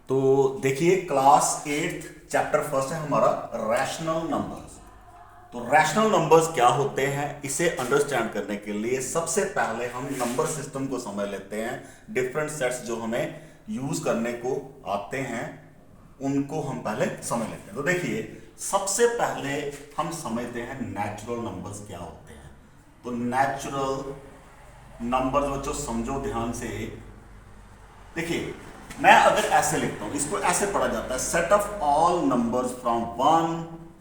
तो देखिए class 8th chapter first है हमारा रैशनल नंबर्स। तो रैशनल नंबर्स क्या होते हैं, इसे अंडरस्टैंड करने के लिए सबसे पहले हम नंबर सिस्टम को समझ लेते हैं। डिफरेंट सेट्स जो हमें यूज करने को आते हैं उनको हम पहले समझ लेते हैं। तो देखिए सबसे पहले हम समझते हैं नेचुरल नंबर्स क्या होते हैं। तो नेचुरल नंबर्स बच्चों समझो ध्यान से। देखिए मैं अगर ऐसे लिखता हूं, इसको ऐसे पढ़ा जाता है, set of all numbers from 1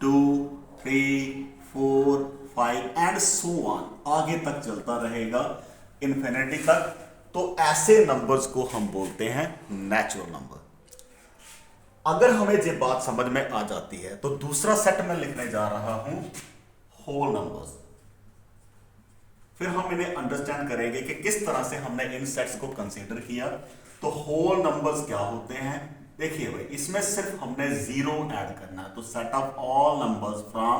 2 3 4 5 and so on, आगे तक चलता रहेगा इन्फिनिटी तक। तो ऐसे नंबर्स को हम बोलते हैं नेचुरल नंबर। अगर हमें ये बात समझ में आ जाती है तो दूसरा सेट में लिखने जा रहा हूं होल नंबर्स। फिर हम इन्हें अंडरस्टैंड करेंगे कि किस तरह से हमने इन सेट्स को कंसीडर किया। तो होल नंबर्स क्या होते हैं, देखिए भाई इसमें सिर्फ हमने जीरो ऐड करना है। तो set of all numbers from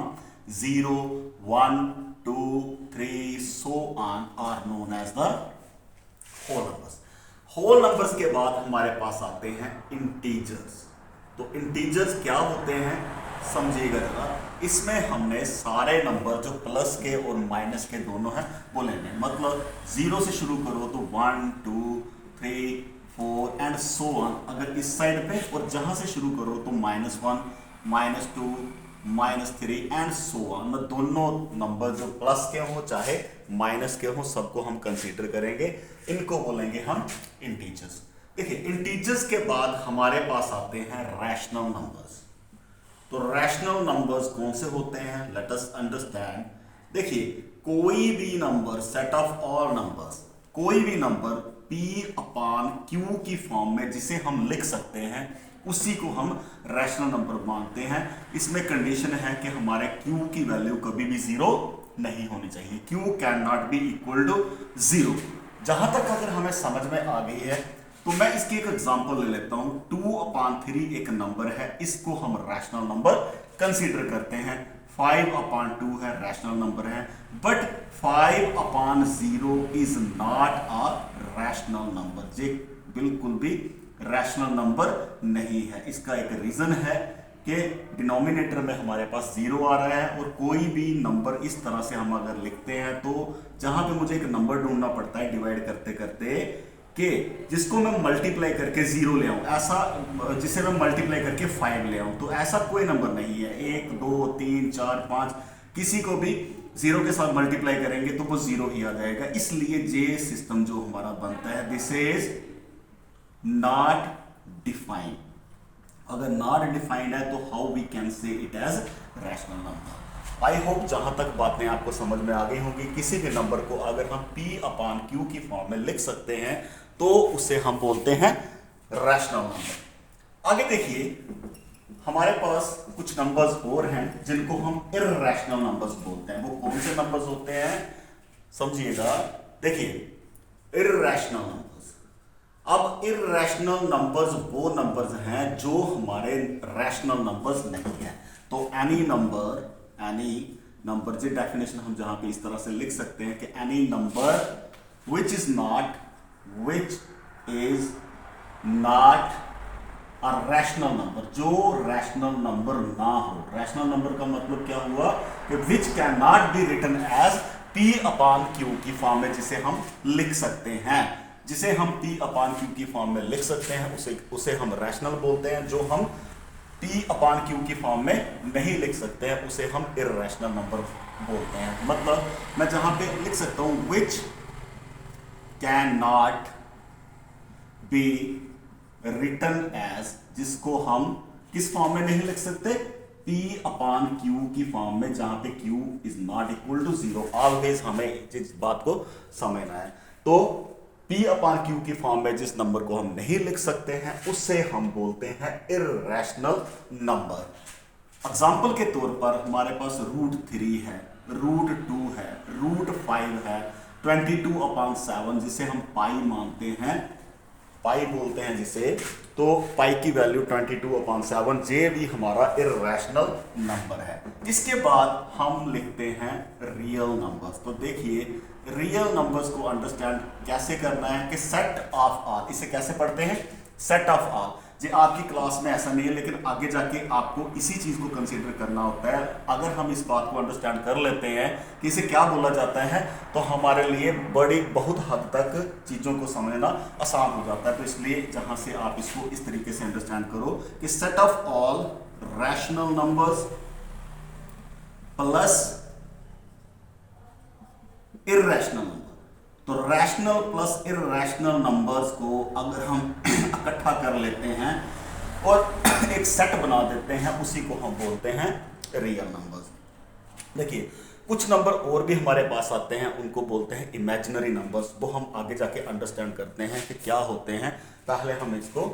0 1 2 3 so on are known as the whole numbers. Whole numbers के बाद हमारे पास आते हैं इंटीजर्स। तो इंटीजर्स क्या होते हैं समझिएगा जरा। इसमें हमने सारे नंबर जो प्लस के और माइनस के दोनों हैं वो लेने, मतलब 0 से शुरू करो तो 1 2 3 4 एंड सो ऑन अगर इस साइड पे, और जहां से शुरू करो तो -1 -2 -3 एंड सो ऑन। मतलब दोनों नंबर जो प्लस के हो चाहे माइनस के हो सबको हम कंसीडर करेंगे, इनको बोलेंगे हम इंटीजर्स। देखिए इंटीजर्स के बाद हमारे पास आते हैं रैशनल नंबर्स। तो रैशनल नंबर्स कौन से होते हैं, लेट अस अंडरस्टैंड। देखिए कोई भी number, set of all numbers, कोई भी नंबर P अपान Q की फॉर्म में जिसे हम लिख सकते हैं उसी को हम रैशनल नंबर मानते हैं। इसमें कंडीशन है कि हमारे Q की वैल्यू कभी भी 0 नहीं होनी चाहिए। Q can not be equal to 0। जहां तक अगर हमें समझ में आ गई है तो मैं इसकी एक एग्जांपल ले लेता हूं। 2/3 एक नंबर है, इसको हम रैशनल नंबर कंसीडर करते हैं। 5/2 है, रैशनल नंबर है, but 5/0 is not a rational number. ये बिल्कुल भी रैशनल नंबर नहीं है। इसका एक रीजन है कि डिनोमिनेटर में हमारे पास 0 आ रहा है, और कोई भी नंबर इस तरह से हम अगर लिखते हैं तो जहां पे मुझे एक नंबर ढूंढना पड़ता है डिवाइड करते करते कि जिसको मैं मल्टीप्लाई करके 0 ले आऊं, ऐसा जिसे मैं मल्टीप्लाई करके 5 ले आऊं, तो ऐसा कोई नंबर नहीं है। 1 2 3 4 5 किसी को भी 0 के साथ मल्टीप्लाई करेंगे तो वो 0 ही आ जाएगा। इसलिए ये सिस्टम जो हमारा बनता है दिस इज नॉट डिफाइंड। अगर नॉट डिफाइंड है तो how we can say it as rational number. I hope जहां तक बातें आपको समझ में आ गई होंगी। किसी भी नंबर को अगर हम P/Q की फॉर्म में लिख सकते हैं तो उसे हम बोलते हैं रैशनल नंबर। आगे देखिए हमारे पास कुछ नंबर्स और हैं जिनको हम इर्रेशनल नंबर्स बोलते हैं। वो कौन से नंबर्स होते हैं समझिएगा। देखिए इर्रेशनल नंबर्स, अब इर्रेशनल नंबर्स वो नंबर्स हैं जो हमारे रैशनल नंबर्स नहीं है। तो एनी नंबर जी डेफिनेशन हम जहां पे इस तरह से लिख सकते हैं कि any number which is not a rational number, जो रैशनल नंबर ना हो। रैशनल नंबर का मतलब क्या हुआ कि which can not be written as P/Q की फॉर्म में जिसे हम लिख सकते हैं। जिसे हम P/Q की फॉर्म में लिख सकते हैं उसे हम रैशनल बोलते हैं। जो हम P/Q की फॉर्म में नहीं लिख सकते हैं उसे हम इर्रेशनल नंबर बोलते हैं। मतलब मैं जहां पे लिख सकता हूं which can not be written as, जिसको हम किस फॉर्म में नहीं लिख सकते, P/Q की फॉर्म में, जहां पे Q is not equal to 0। Always हमें इस बात को समझना है। तो P/Q की फॉर्म में जिस नंबर को हम नहीं लिख सकते हैं उससे हम बोलते हैं इर्रेशनल नंबर। एग्जाम्पल के तौर पर हमारे पास √3 है, √2 है, √5 है, 22/7 जिसे हम पाई मानते हैं, पाई बोलते हैं जिसे। तो पाई की वैल्यू 22/7, ये भी हमारा इर्रेशनल नंबर है। इसके बाद हम लिखते हैं रियल नंबर्स। तो देखिए रियल नंबर्स को अंडरस्टैंड कैसे करना है कि सेट ऑफ आर, इसे कैसे पढ़ते हैं, सेट ऑफ आर। जी आपकी क्लास में ऐसा नहीं है, लेकिन आगे जाके आपको इसी चीज को कंसीडर करना होता है। अगर हम इस बात को अंडरस्टैंड कर लेते हैं कि इसे क्या बोला जाता है, तो हमारे लिए बड़ी बहुत हद तक चीजों को समझना आसान हो जाता है। तो इसलिए जहां से आप इसको इस तरीके से अंडरस्टैंड करो कि set of all rational numbers plus irrational number. तो रैशनल प्लस इररेशनल नंबर्स को अगर हम इकट्ठा कर लेते हैं और एक सेट बना देते हैं, उसी को हम बोलते हैं रियल नंबर्स। देखिए कुछ नंबर और भी हमारे पास आते हैं, उनको बोलते हैं इमेजिनरी नंबर्स। वो हम आगे जाके अंडरस्टैंड करते हैं कि क्या होते हैं। पहले हम इसको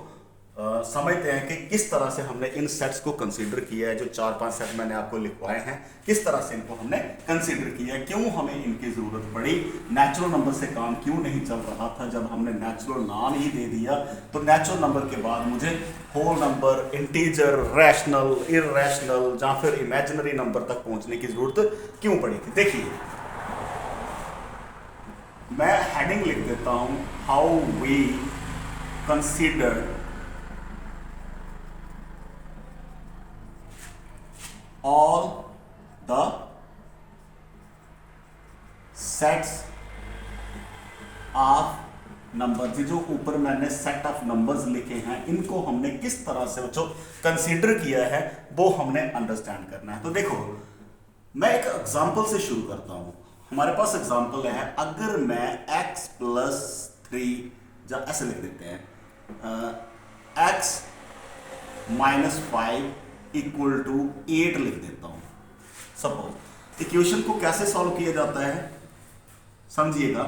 समझते हैं कि किस तरह से हमने इन सेट्स को कंसीडर किया है। जो 4-5 सेट मैंने आपको लिखवाए हैं, किस तरह से इनको हमने कंसीडर किया है, क्यों हमें इनकी जरूरत पड़ी, नेचुरल नंबर से काम क्यों नहीं चल रहा था। जब हमने नेचुरल नाम ही दे दिया, तो नेचुरल नंबर के बाद मुझे whole number, integer, rational, irrational या फिर इमेजिनरी नंबर तक पहुंचने की जरूरत क्यों पड़ी थी। देखिए मैं हेडिंग लिख देता हूं, how we consider all the sets of numbers। जो ऊपर मैंने सेट ऑफ नंबर्स लिखे हैं, इनको हमने किस तरह से जो कंसीडर किया है वो हमने अंडरस्टैंड करना है। तो देखो मैं एक एग्जांपल से शुरू करता हूं। हमारे पास एग्जांपल है, अगर मैं x प्लस 3 या ऐसे लिख देते हैं x माइनस 5 इक्वल टू 8 लिख देता हूं। सपोज इक्वेशन को कैसे सॉल्व किया जाता है समझिएगा।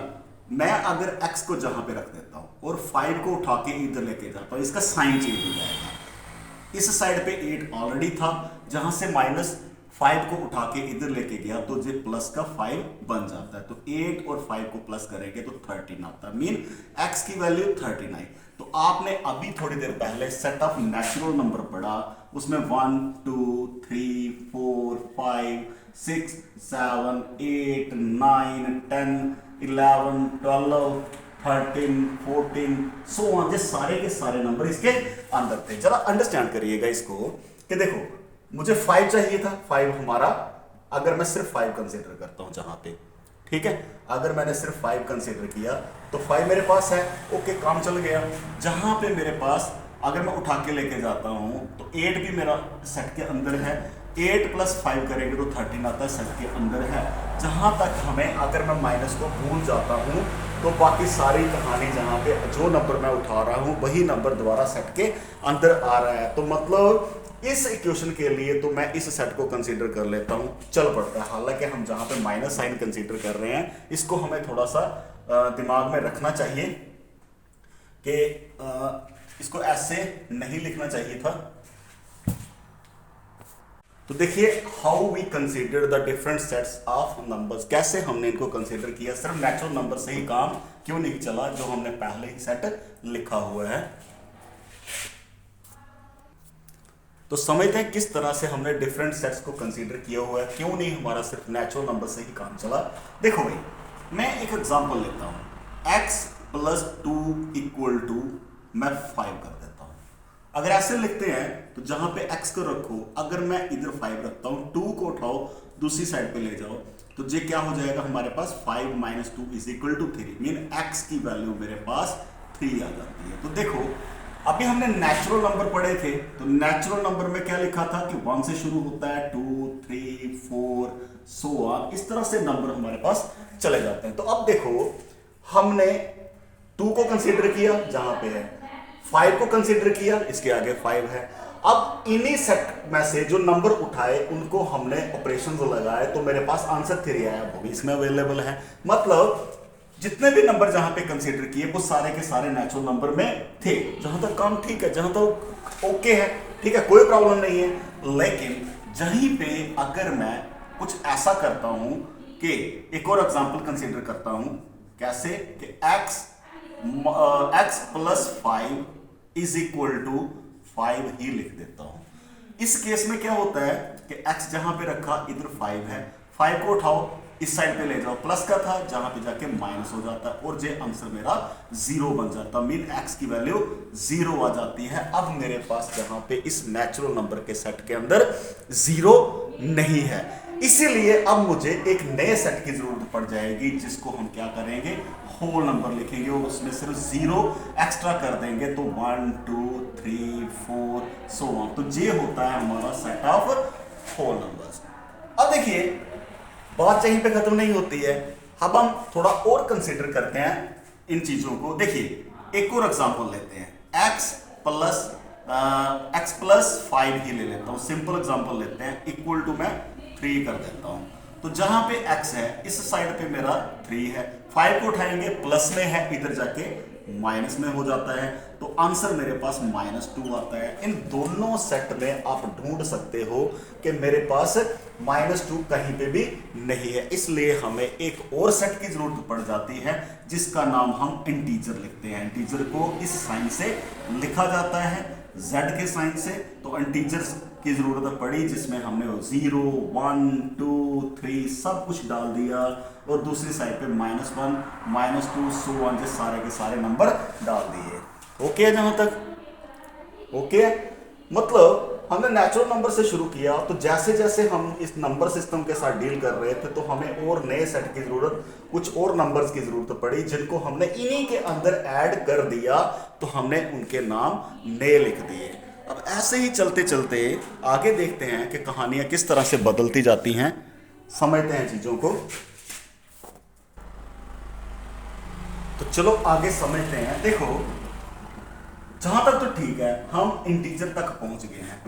मैं अगर x को जहां पे रख देता हूं और 5 को उठा के इधर लेके जाता हूं, इसका साइन चेंज हो जाएगा। इस साइड पे 8 ऑलरेडी था, जहां से -5 को उठा के इधर लेके गया तो ये प्लस का 5 बन जाता है। तो 8 और 5 को प्लस करेंगे तो 13 आता है, मीन x की वैल्यू 39। तो आपने अभी थोड़ी देर पहले सेट ऑफ नेचुरल नंबर पढ़ा, उसमें 1 2 3 4 5 6 7 8 9 10 11 12 13 14 सो ऑन, ये सारे के सारे नंबर इसके अंदर थे। जरा अंडरस्टैंड करिएगा इसको कि देखो मुझे 5 चाहिए था। 5 हमारा, अगर मैं सिर्फ 5 कंसीडर करता हूं जहां पे, ठीक है, अगर मैंने सिर्फ 5 कंसीडर किया तो 5 मेरे पास है, ओके काम चल गया। जहां पे मेरे पास अगर मैं उठा के लेके जाता हूं तो 8 भी मेरा सेट के अंदर है, 8 प्लस 5 करेंगे तो 13 आता है, सेट के अंदर है। जहां तक हमें, अगर मैं माइनस को भूल जाता हूं तो बाकी सारी कहानी, जहां पे जो नंबर मैं उठा रहा हूं वही नंबर दोबारा सेट के अंदर आ रहा है। तो मतलब इस इक्वेशन के लिए तो मैं इस सेट को कंसीडर कर लेता हूं, चल पड़ता है। हालांकि हम जहां पे माइनस साइन कंसीडर कर रहे हैं, इसको हमें थोड़ा सा दिमाग में रखना चाहिए कि इसको ऐसे नहीं लिखना चाहिए था। तो देखिए how we consider the different sets of numbers, कैसे हमने इनको कंसीडर किया। सिर्फ नेचुरल नंबर से ही काम क्यों नहीं चला, जो हमने पहले ही सेट लिखा हुआ है। तो समझते हैं किस तरह से हमने डिफरेंट सेट्स को कंसीडर किया हुआ है, क्यों नहीं हमारा सिर्फ नेचुरल नंबर से ही काम चला। देखो भाई मैं एक एग्जांपल लेता हूं, x प्लस 2 इक्वल टू मैं 5 कर देता हूं। अगर ऐसे लिखते हैं तो जहां पे x को रखो, अगर मैं इधर 5 रखता हूं, 2 को उठाओ दूसरी साइड पे ले जाओ, तो ये क्या हो जाएगा हमारे पास 5 minus 2 is equal to 3, mean x की वैल्यू मेरे पास 3 आ जाती है। तो देखो अभी हमने नेचुरल नंबर पढ़े थे, तो नेचुरल नंबर में क्या लिखा था कि 1 से शुरू होता है, 2 3 4 सो ऑन, इस तरह से नंबर हमारे पास चले जाते हैं। तो अब देखो हमने 2 को कंसीडर किया जहां पे है, 5 को कंसीडर किया, इसके आगे 5 है। अब इन्हीं सेट में से जो नंबर उठाए उनको हमने ऑपरेशंस लगाए, तो मेरे पास आंसर 3 आया, वो भी इसमें अवेलेबल है। मतलब जितने भी नंबर जहां पे कंसीडर किए वो सारे के सारे नेचुरल नंबर में थे। जहां तक काम ठीक है, जहां तक ओके है, ठीक है, कोई प्रॉब्लम नहीं है। लेकिन जहीं पे अगर मैं कुछ ऐसा करता हूं कि एक और एग्जांपल कंसीडर करता हूं, कैसे कि x plus 5 is equal to 5 ही लिख देता हूं। इस केस में क्या होता है कि x जहां पे रखा इधर 5 है, 5 को उठाओ इस साइड पे ले जाओ, प्लस का था जहां पे जाके माइनस हो जाता है और जे आंसर मेरा 0 बन जाता, मीन x की वैल्यू 0 आ जाती है। अब मेरे पास जहां पे इस नेचुरल नंबर के सेट के अंदर 0 नहीं है, इसीलिए अब मुझे एक नए सेट की जरूरत पड़ जाएगी जिसको हम क्या करेंगे, होल नंबर लिखेंगे और उसमें सिर्फ 0 एक्स्ट्रा कर देंगे, तो 1 2 3 4 सो ऑन। तो ये होता है हमारा सेट ऑफ होल नंबर्स। अब देखिए बात यहीं पे खत्म नहीं होती है, अब हम थोड़ा और कंसीडर करते हैं इन चीजों को। देखिए एक और एग्जांपल लेते हैं, x प्लस 5 ही ले लेता हूं, सिंपल एग्जांपल लेते हैं, इक्वल टू मैं 3 कर देता हूं। तो जहां पे x है इस साइड पे मेरा 3 है, 5 को उठाएंगे प्लस में है, इधर जाके माइनस में हो जाता है, तो आंसर मेरे पास -2 आता है। इन दोनों सेट में आप ढूंढ सकते हो कि मेरे पास -2 कहीं पे भी नहीं है, इसलिए हमें एक और सेट की जरूरत पड़ जाती है जिसका नाम हम इंटीजर लिखते हैं। इंटीजर को इस साइन से लिखा जाता है, z के साइन से। तो इंटीजर्स की जरूरत पड़ी जिसमें हमने 0 1 2 3 सब कुछ डाल दिया और दूसरी साइड पे -1 -2 सो ऑन, जो सारे के सारे नंबर डाल दिए। ओके है जहां तक? ओके है, मतलब हमने नेचुरल नंबर से शुरू किया, तो जैसे जैसे हम इस नंबर सिस्टम के साथ डील कर रहे थे तो हमें और नए सेट की जरूरत, कुछ और नंबर्स की जरूरत पड़ी जिनको हमने इन्हीं के अंदर ऐड कर दिया, तो हमने उनके नाम नए लिख दिए। अब ऐसे ही चलते चलते आगे देखते हैं कि कहानियां किस तरह से बदलती जाती हैं, समझते हैं चीजों को। तो चलो आगे समझते हैं। देखो जहां तक तो ठीक है, हम इंटीजर तक पहुंच गए हैं।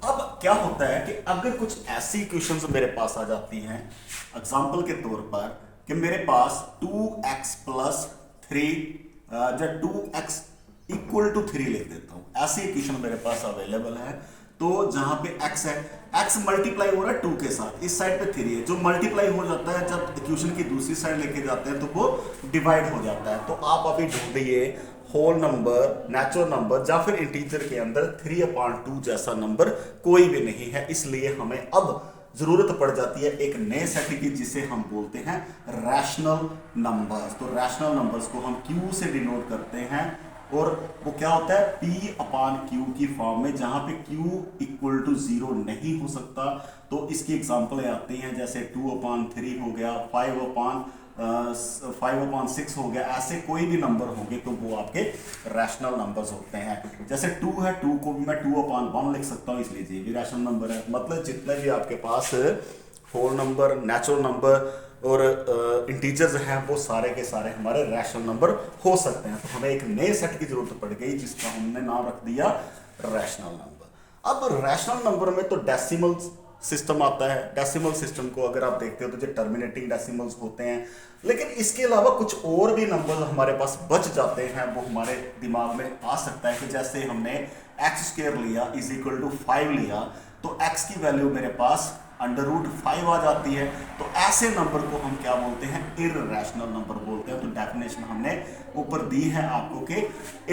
अब क्या होता है कि अगर कुछ ऐसी क्वेश्चंस मेरे पास आ जाती हैं, एग्जांपल के तौर पर कि मेरे पास 2x प्लस 3 या 2x इक्वल टू 3 लिख देता हूं, ऐसी इक्वेशन मेरे पास अवेलेबल है। तो जहां पे x है, x मल्टीप्लाई हो रहा है 2 के साथ, इस साइड पे 3 है, जो मल्टीप्लाई हो जाता है जब इक्वेशन की दूसरी साइड लेके जाते हैं तो वो डिवाइड हो जाता है। तो आप अभी ढूंढिए होल नंबर, नेचुरल नंबर या फिर इंटीजर के अंदर 3/2 जैसा नंबर कोई भी नहीं है, इसलिए हमें अब जरूरत पड़ जाती है एक नए सेट की जिसे हम बोलते हैं रैशनल नंबर्स। तो रैशनल नंबर्स को हम Q से डिनोट करते हैं और वो क्या होता है, P/Q की फॉर्म में, जहां पे Q इक्वल टू 0 नहीं हो सकता। तो इसकी एग्जांपल आती हैं जैसे 2/3 हो गया, 5/6 हो गया, ऐसे कोई भी नंबर होंगे तो वो आपके रैशनल नंबर्स होते हैं। जैसे 2 है, 2 को भी मैं 2/1 लिख सकता हूँ, इसलिए ये भी रैशनल नंबर है। मतलब जितने भी आपके पास होल नंबर, नेचुरल नंबर और इंटीजर्स हैं वो सारे के सारे हमारे रैशनल नंबर हो सकते हैं। तो हमें एक नए सेट की जरूरत पड़ गई जिसका हमने नाम रख दिया रैशनल नंबर। अब रैशनल नंबर में तो डेसिमल सिस्टम आता है। डेसिमल सिस्टम को अगर आप देखते हो तो जो टर्मिनेटिंग डेसिमल्स होते हैं, लेकिन इसके अलावा कुछ और भी नंबर हमारे पास बच जाते हैं, वो हमारे दिमाग में आ सकता है कि जैसे हमने x² लिया इज इक्वल टू 5 लिया, तो x की वैल्यू मेरे पास √5 आ जाती है। तो ऐसे नंबर को हम क्या बोलते हैं, इर्रेशनल नंबर बोलते हैं। तो डेफिनेशन हमने ऊपर दी है आपको कि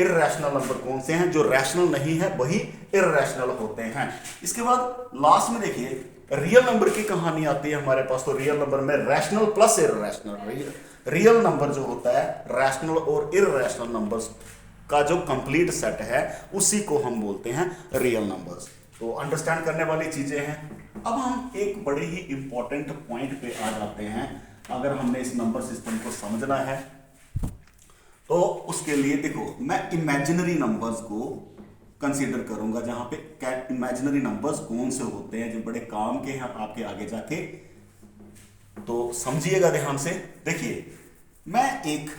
इर्रेशनल नंबर कौन से हैं, जो रैशनल नहीं है वही इर्रेशनल होते हैं। इसके बाद लास्ट में देखिए रियल नंबर की कहानी आती है हमारे पास। तो रियल नंबर में rational plus irrational, real number जो होता है रैशनल और इर्रेशनल नंबर्स का जो कंप्लीट सेट है उसी को हम बोलते हैं रियल नंबर्स। तो अंडरस्टैंड करने वाली चीजें हैं। अब हम एक बड़े ही इंपॉर्टेंट पॉइंट पे आ जाते हैं। अगर हमने इस नंबर सिस्टम को समझना है तो उसके लिए देखो मैं इमेजिनरी नंबर्स को कंसीडर करूंगा, जहां पे इमेजिनरी नंबर्स कौन से होते हैं जो बड़े काम के हैं आपके आगे जाके। तो समझिएगा ध्यान से। देखिए मैं एक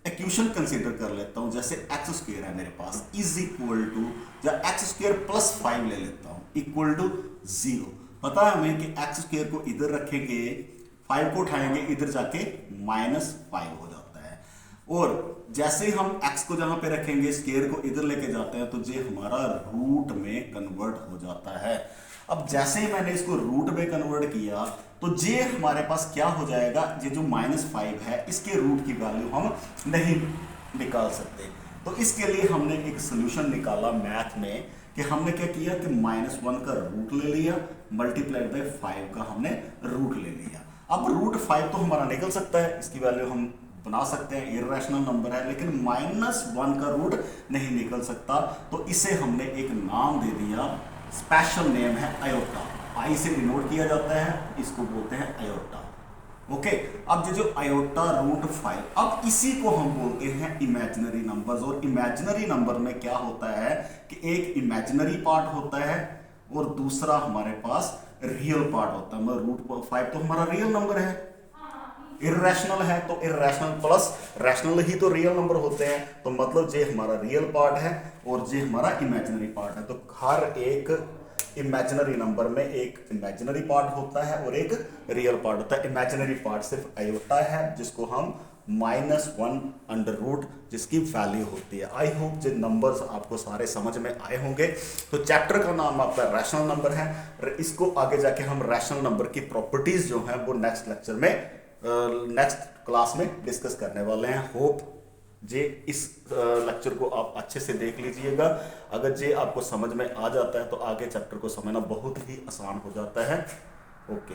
इक्वेशन कंसीडर कर लेता हूं, जैसे x² है मेरे पास इज इक्वल टू, या x² प्लस 5 ले लेता हूं इक्वल टू 0। पता है हमें कि x² को इधर रखेंगे, 5 को उठाएंगे, इधर जाके -5 हो जाता है। और जैसे ही हम x को जहां पे रखेंगे, स्क्वायर को इधर लेके जाते हैं, तो ये हमारा रूट में कन्वर्ट हो जाता है। अब जैसे ही मैंने इसको रूट में कन्वर्ट किया तो ये हमारे पास क्या हो जाएगा, ये जो -5 है इसके रूट की वैल्यू हम नहीं निकाल सकते। तो इसके लिए हमने एक सोल्यूशन निकाला मैथ में कि हमने क्या किया कि -1 का रूट ले लिया, मल्टीप्लाइड बाय 5 का हमने रूट ले लिया। अब √5 तो हमारा निकल सकता है, इसकी वैल्यू हम बना सकते हैं, इर्रेशनल नंबर है, लेकिन -1 का रूट नहीं निकल सकता, तो इसे हमने एक नाम दे दिया, स्पेशल नेम है आयोटा। आई से डिनोट किया जाता है, इसको बोलते हैं आयोटा। ओके, अब जो आयोटा √5, अब इसी को हम बोलते हैं इमेजिनरी नंबर्स। और इमेजिनरी नंबर में क्या होता है कि एक इमेजिनरी पार्ट होता है और दूसरा हमारे पास रियल पार्ट होता है। मतलब √5 तो हमारा रियल नंबर है, इर्रेशनल है, तो इर्रेशनल प्लस रैशनल ही तो रियल नंबर होते हैं, तो मतलब ये हमारा रियल पार्ट है और ये हमारा इमेजिनरी पार्ट है। तो हर एक इमेजिनरी नंबर में एक इमेजिनरी पार्ट होता है और एक रियल पार्ट होता है। इमेजिनरी पार्ट सिर्फ आयोटा है, जिसको हम -1 जिसकी वैल्यू होती है। आई होप जो नंबर्स आपको सारे समझ में आए होंगे। तो चैप्टर का नाम आपका रैशनल नंबर है। इसको आगे जाके हम रैशनल नंबर की प्रॉपर्टीज जो हैं वो नेक्स्ट लेक्चर में नेक्स्ट क्लास में डिस्कस करने वाले हैं। होप जे इस लेक्चर को आप अच्छे से देख लीजिएगा। अगर जे आपको समझ में आ जाता है तो आगे चैप्टर को समझना बहुत ही आसान हो जाता है। ओके।